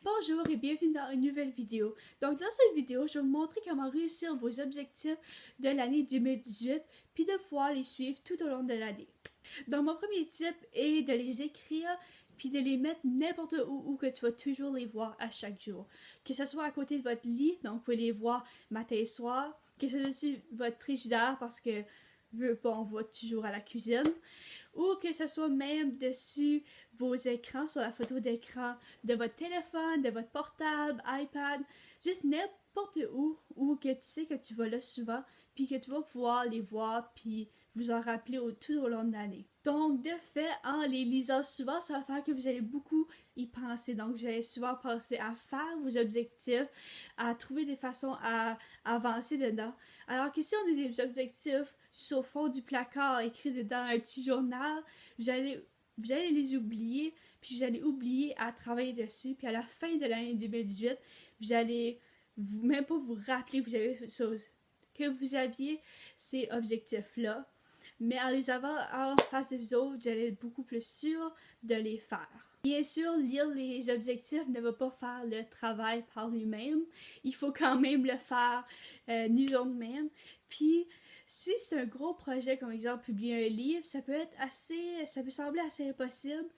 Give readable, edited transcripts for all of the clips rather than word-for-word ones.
Bonjour et bienvenue dans une nouvelle vidéo. Donc dans cette vidéo, je vais vous montrer comment réussir vos objectifs de l'année 2018 puis de pouvoir les suivre tout au long de l'année. Donc mon premier tip est de les écrire puis de les mettre n'importe où que tu vas toujours les voir à chaque jour. Que ce soit à côté de votre lit, donc vous pouvez les voir matin et soir, que ce soit dessus votre frigidaire parce que veut pas, on voit toujours à la cuisine, ou que ce soit même dessus vos écrans, sur la photo d'écran de votre téléphone, de votre portable, iPad, juste n'importe où que tu sais que tu vas là souvent, puis que tu vas pouvoir les voir, puis vous en rappeler tout au long de l'année. Donc, de fait, en les lisant souvent, ça va faire que vous allez beaucoup y penser. Donc, vous allez souvent penser à faire vos objectifs, à trouver des façons à avancer dedans. Alors que si on a des objectifs sur le fond du placard, écrits dedans un petit journal, vous allez les oublier, puis vous allez oublier à travailler dessus, puis à la fin de l'année 2018, vous allez même pas vous rappeler que vous aviez ces objectifs-là, mais en les avoir en face de vous autres, vous allez être beaucoup plus sûr de les faire. Bien sûr, lire les objectifs ne va pas faire le travail par lui-même. Il faut quand même le faire nous autres mêmes. Puis, si c'est un gros projet, comme exemple publier un livre, ça peut sembler assez impossible.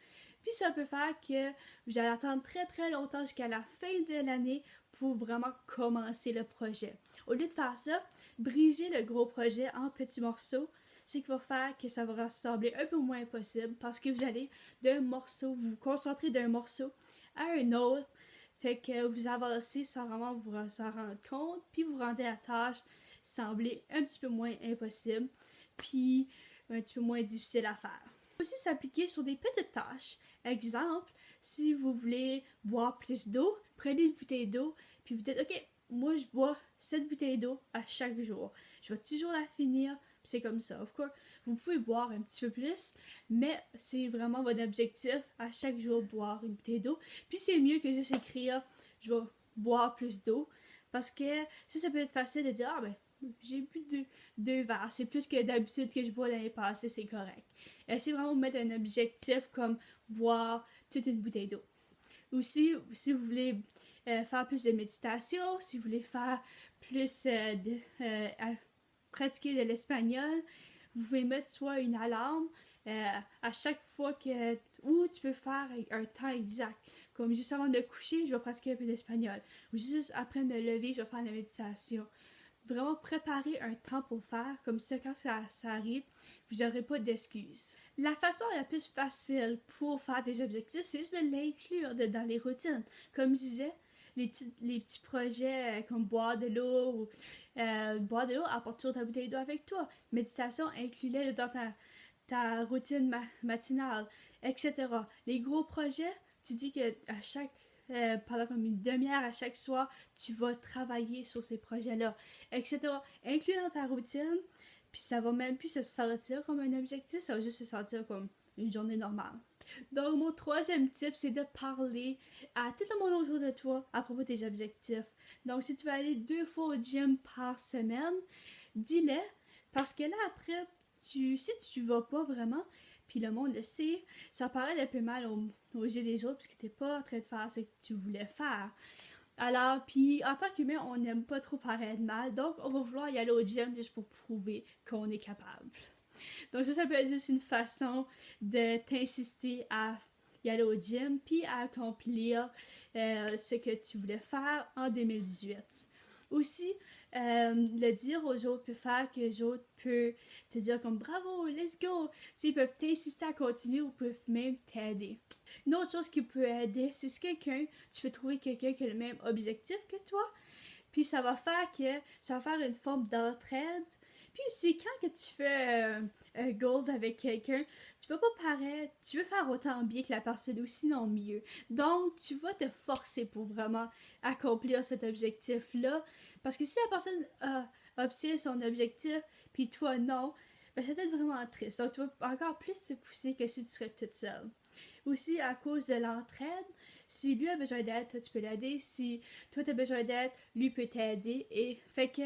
Puis ça peut faire que vous allez attendre très longtemps jusqu'à la fin de l'année pour vraiment commencer le projet. Au lieu de faire ça, briser le gros projet en petits morceaux, c'est qui va faire que ça va sembler un peu moins impossible parce que vous allez vous concentrer d'un morceau à un autre, fait que vous avancez sans vraiment vous en rendre compte, puis vous rendez la tâche sembler un petit peu moins impossible, puis un petit peu moins difficile à faire. Aussi s'appliquer sur des petites tâches. Exemple, si vous voulez boire plus d'eau, prenez une bouteille d'eau, puis vous dites, ok, moi je bois cette bouteille d'eau à chaque jour. Je vais toujours la finir, puis c'est comme ça. Of course, vous pouvez boire un petit peu plus, mais c'est vraiment votre objectif à chaque jour boire une bouteille d'eau. Puis c'est mieux que juste écrire, je vais boire plus d'eau, parce que ça peut être facile de dire, ah ben, j'ai bu deux verres, c'est plus que d'habitude que je bois l'année passée, c'est correct. Essayez vraiment de mettre un objectif comme boire toute une bouteille d'eau. Aussi, si vous voulez faire plus de méditation, si vous voulez faire plus pratiquer de l'espagnol, vous pouvez mettre soit une alarme à chaque fois ou tu peux faire un temps exact. Comme juste avant de coucher, je vais pratiquer un peu d'espagnol. Ou juste après me lever, je vais faire la méditation. Vraiment préparer un temps pour faire, comme ça quand ça arrive, vous n'aurez pas d'excuses. La façon la plus facile pour faire des objectifs, c'est juste de l'inclure dans les routines. Comme je disais, les petits projets comme boire de l'eau ou boire de l'eau, apporte toujours ta bouteille d'eau avec toi. Méditation, inclus-les dans ta routine matinale, etc. Les gros projets, tu dis que à chaque pendant comme une demi-heure à chaque soir, tu vas travailler sur ces projets-là, etc. Inclus dans ta routine, puis ça va même plus se sentir comme un objectif, ça va juste se sentir comme une journée normale. Donc, mon troisième tip, c'est de parler à tout le monde autour de toi à propos de tes objectifs. Donc, si tu veux aller 2 fois au gym par semaine, dis-le, parce que là, après, si tu vas pas vraiment, puis le monde le sait, ça paraît un peu mal aux yeux des autres parce que t'es pas en train de faire ce que tu voulais faire. Alors, puis en tant qu'humain, on n'aime pas trop paraître mal, donc on va vouloir y aller au gym juste pour prouver qu'on est capable. Donc ça peut être juste une façon de t'insister à y aller au gym, puis à accomplir ce que tu voulais faire en 2018. Aussi, le dire aux autres peut faire que les autres peuvent te dire comme bravo, let's go. T'sais, ils peuvent t'insister à continuer ou peuvent même t'aider. Une autre chose qui peut aider, c'est si tu peux trouver quelqu'un qui a le même objectif que toi, puis ça va faire une forme d'entraide. Puis aussi, quand que tu fais un goal avec quelqu'un, tu vas pas paraître, tu veux faire autant bien que la personne ou sinon mieux. Donc, tu vas te forcer pour vraiment accomplir cet objectif-là. Parce que si la personne a obtenu son objectif, puis toi non, ben ça va être vraiment triste. Donc, tu vas encore plus te pousser que si tu serais toute seule. Aussi, à cause de l'entraide, si lui a besoin d'aide, toi tu peux l'aider. Si toi tu as besoin d'aide, lui peut t'aider. Et fait que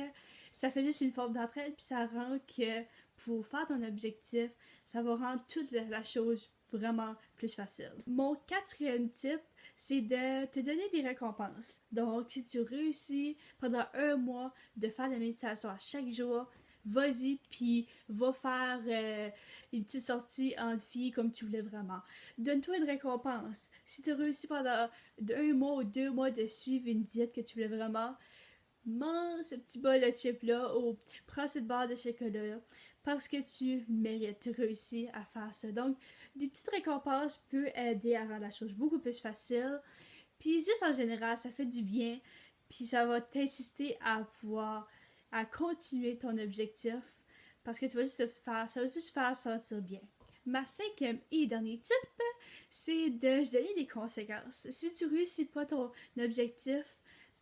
ça fait juste une forme d'entraide, puis ça rend que pour faire ton objectif, ça va rendre toute la chose vraiment plus facile. Mon quatrième tip, c'est de te donner des récompenses. Donc, si tu réussis pendant un mois de faire de la méditation à chaque jour, vas-y, puis va faire une petite sortie entre filles comme tu voulais vraiment. Donne-toi une récompense. Si tu as réussi pendant un mois ou 2 mois de suivre une diète que tu voulais vraiment, mange ce petit bol de chips-là ou prends cette barre de chocolat-là parce que tu mérites, tu réussis à faire ça. Donc, des petites récompenses peuvent aider à rendre la chose beaucoup plus facile. Puis juste en général, ça fait du bien. Puis ça va t'insister à pouvoir, à continuer ton objectif parce que tu vas juste ça va juste te faire sentir bien. Ma cinquième et dernier tip, c'est de se donner des conséquences. Si tu réussis pas ton objectif,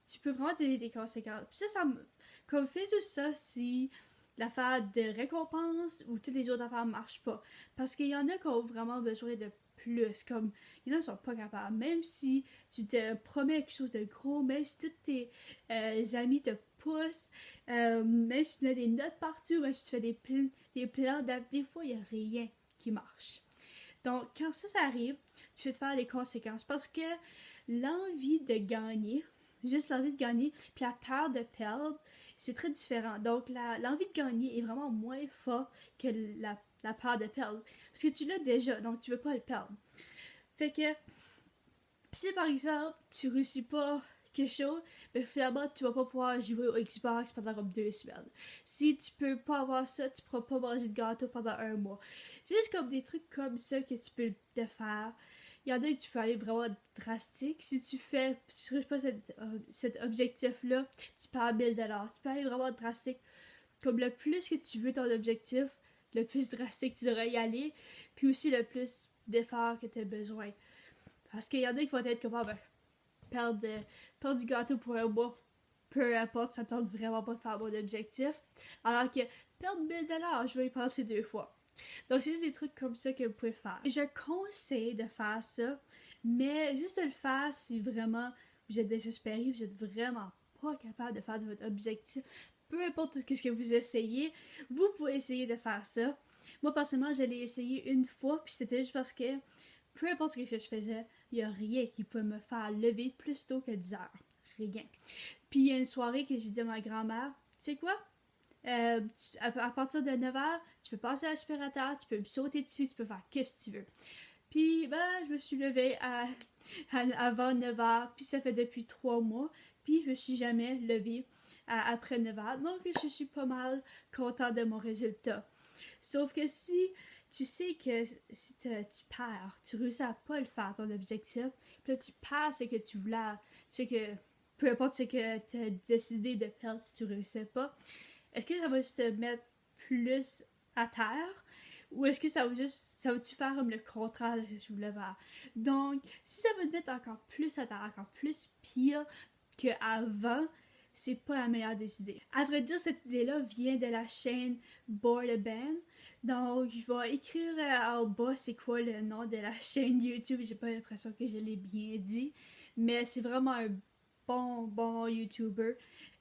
tu peux vraiment te donner des conséquences. Puis comme fais juste ça si l'affaire de récompense ou toutes les autres affaires ne marchent pas. Parce qu'il y en a qui ont vraiment besoin de plus. Comme, il y en a qui sont pas capables. Même si tu te promets quelque chose de gros, même si tous tes amis te poussent, même si tu mets des notes partout, même si tu fais des plans, des fois, il n'y a rien qui marche. Donc, quand ça arrive, tu peux te faire des conséquences. Parce que l'envie de gagner, juste l'envie de gagner, puis la peur de perdre, c'est très différent. Donc, l'envie de gagner est vraiment moins forte que la peur de perdre. Parce que tu l'as déjà, donc tu veux pas le perdre. Fait que, si par exemple, tu réussis pas quelque chose, ben finalement, tu vas pas pouvoir jouer au Xbox pendant comme 2 semaines. Si tu peux pas avoir ça, tu pourras pas manger de gâteau pendant un mois. C'est juste comme des trucs comme ça que tu peux te faire. Il y en a où tu peux aller vraiment drastique. Si tu réussis pas cet objectif-là, tu perds 1000$. Tu peux aller vraiment drastique. Comme le plus que tu veux ton objectif, le plus drastique tu devrais y aller. Puis aussi le plus d'efforts que tu as besoin. Parce qu'il y en a qui vont être comme, perdre du gâteau pour un mois, peu importe, ça tente vraiment pas de faire mon objectif. Alors que perdre 1000$, je vais y penser 2 fois. Donc, c'est juste des trucs comme ça que vous pouvez faire. Je conseille de faire ça, mais juste de le faire si vraiment vous êtes désespéré, vous êtes vraiment pas capable de faire de votre objectif. Peu importe ce que vous essayez, vous pouvez essayer de faire ça. Moi, personnellement, je l'ai essayé une fois, puis c'était juste parce que peu importe ce que je faisais, il n'y a rien qui peut me faire lever plus tôt que 10 heures. Rien. Puis il y a une soirée que j'ai dit à ma grand-mère, tu sais quoi? À partir de 9h, tu peux passer à l'aspirateur, tu peux me sauter dessus, tu peux faire ce que tu veux. Puis, je me suis levée avant 9h, puis ça fait depuis 3 mois, puis je me suis jamais levée après 9h. Donc, je suis pas mal contente de mon résultat. Sauf que si tu sais que si tu perds, tu réussis à pas le faire, ton objectif, puis là, tu perds ce que tu voulais, peu importe ce que tu as décidé de perdre si tu réussis pas, est-ce que ça va juste te mettre plus à terre ou est-ce que ça va-tu faire comme le contraire de ce que tu voulais faire? Donc, si ça va te mettre encore plus à terre, encore plus pire qu'avant, c'est pas la meilleure des idées. À vrai dire, cette idée-là vient de la chaîne Board a Band. Donc, je vais écrire en bas c'est quoi le nom de la chaîne YouTube. J'ai pas l'impression que je l'ai bien dit, mais c'est vraiment un bon YouTuber.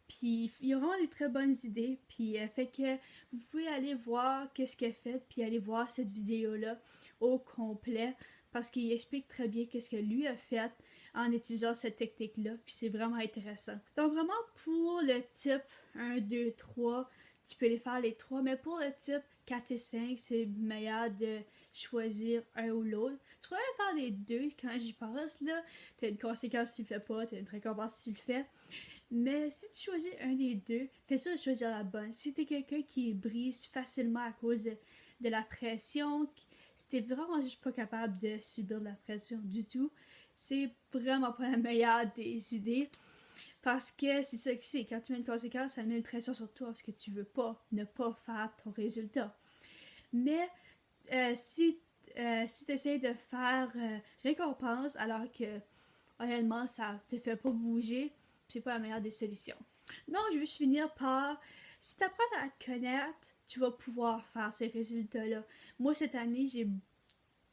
Puis il y a vraiment des très bonnes idées. Puis fait que vous pouvez aller voir qu'est-ce qu'il a fait, puis aller voir cette vidéo-là au complet. Parce qu'il explique très bien qu'est-ce que lui a fait en utilisant cette technique-là. Puis c'est vraiment intéressant. Donc vraiment pour le type 1, 2, 3, tu peux les faire les 3. Mais pour le type 4 et 5, c'est meilleur de choisir un ou l'autre. Tu pourrais faire les deux quand j'y pense, là. T'as une conséquence si tu le fais pas, t'as une récompense si tu le fais. Mais si tu choisis un des deux, fais ça de choisir la bonne. Si t'es quelqu'un qui brise facilement à cause de la pression, si t'es vraiment juste pas capable de subir de la pression du tout, c'est vraiment pas la meilleure des idées. Parce que c'est ça que c'est. Quand tu mets une conséquence, ça met une pression sur toi parce que tu veux pas ne pas faire ton résultat. Mais si tu essaies de faire récompense alors que honnêtement ça te fait pas bouger, c'est pas la meilleure des solutions. Donc je vais finir par, si tu apprends à te connaître, tu vas pouvoir faire ces résultats-là. Moi cette année j'ai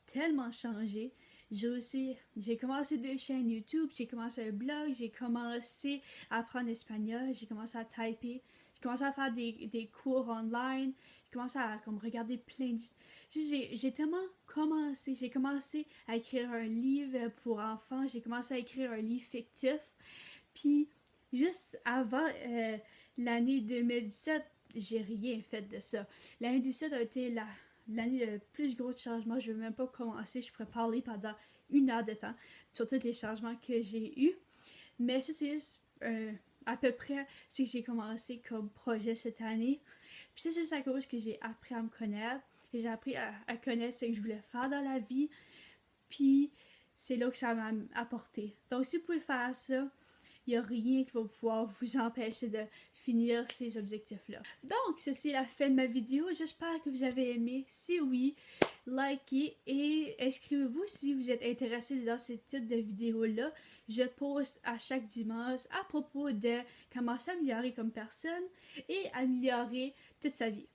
tellement changé. J'ai commencé 2 chaînes YouTube, j'ai commencé un blog, j'ai commencé à apprendre l'espagnol, j'ai commencé à typer, j'ai commencé à faire des cours online, j'ai commencé à regarder plein de... J'ai tellement commencé. J'ai commencé à écrire un livre pour enfants. J'ai commencé à écrire un livre fictif. Puis, juste avant l'année 2017, j'ai rien fait de ça. L'année 2017 a été l'année de plus gros changements. Je ne vais même pas commencer. Je pourrais parler pendant 1 heure de temps sur tous les changements que j'ai eus. Mais ça, c'est juste à peu près ce que j'ai commencé comme projet cette année. Puis ça, c'est juste à cause que j'ai appris à me connaître. Et j'ai appris à connaître ce que je voulais faire dans la vie. Puis c'est là que ça m'a apporté. Donc si vous pouvez faire ça, il n'y a rien qui va pouvoir vous empêcher de finir ces objectifs-là. Donc, ceci est la fin de ma vidéo. J'espère que vous avez aimé. Si oui, likez et inscrivez-vous si vous êtes intéressé dans ce type de vidéos-là. Je poste à chaque dimanche à propos de comment s'améliorer comme personne et améliorer toute sa vie.